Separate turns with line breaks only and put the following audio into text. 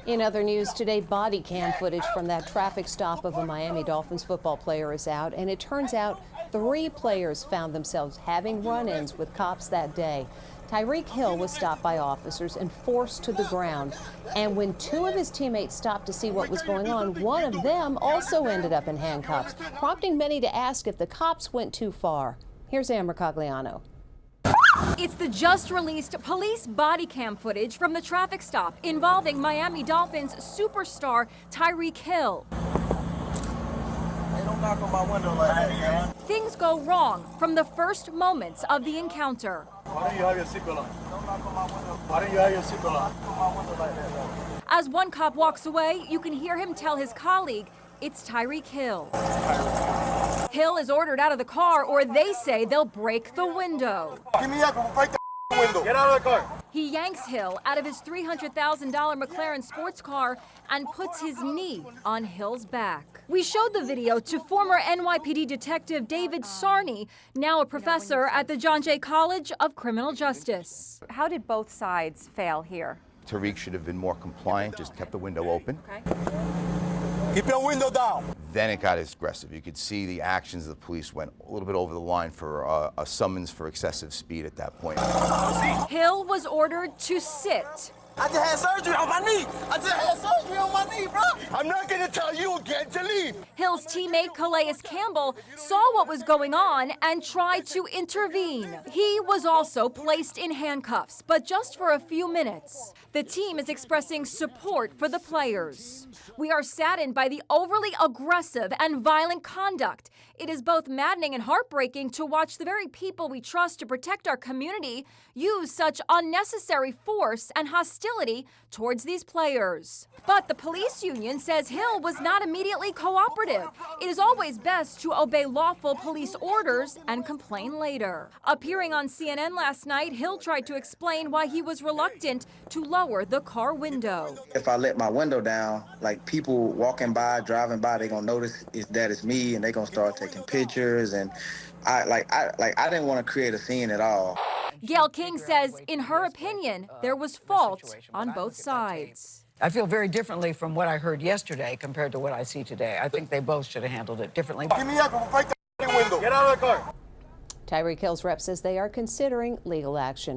In other news today, body cam footage from that traffic stop of a Miami Dolphins football player is out, and it turns out 3 players found themselves having run-ins with cops that day. Tyreek was stopped by officers and forced to the ground. And when 2 of his teammates stopped to see what was going on, one of them also ended up in handcuffs, prompting many to ask if the cops went too far. Here's Amber Cogliano.
It's the just-released police body cam footage from the traffic stop involving Miami Dolphins superstar Tyreek Hill.
Hey, don't knock on my window like that, man.
Things go wrong from the first moments of the encounter.
Why don't you have your seatbelt on? Don't knock on my window. Why don't you have your seatbelt on? Knock on my window like that, though.
As one cop walks away, you can hear him tell his colleague it's Tyreek Hill. Hill is ordered out of the car, or they say they'll break the window.
Give me up and we'll break the window. Get out of the car.
He yanks Hill out of his $300,000 McLaren sports car and puts his knee on Hill's back. We showed the video to former NYPD detective David Sarney, now a professor at the John Jay College of Criminal Justice.
How did both sides fail here?
Tariq should have been more compliant, just kept the window open.
Okay.
Keep your window down.
Then it got aggressive. You could see the actions of the police went a little bit over the line for a summons for excessive speed at that point.
Hill was ordered to sit.
I just had surgery on my knee. Bro. I'm not going to tell you again to leave.
Hill's teammate Calais Campbell saw what was going on and tried to intervene. He was also placed in handcuffs, but just for a few minutes. The team is expressing support for the players. We are saddened by the overly aggressive and violent conduct. It is both maddening and heartbreaking to watch the very people we trust to protect our community use such unnecessary force and hostility towards these players. But the police union says Hill was not immediately cooperative. It is always best to obey lawful police orders and complain later. Appearing on CNN last night, Hill tried to explain why he was reluctant to lower the car window.
If I let my window down, like people walking by, driving by, they're gonna notice that it's me, and they're gonna start taking pictures. And I didn't want to create a scene at all.
Gail King says, in her opinion, there was fault on both sides.
I feel very differently from what I heard yesterday compared to what I see today. I think they both should have handled it differently.
Give me up and we'll break the window. Get out of the car.
Tyreek Hill's rep says they are considering legal action.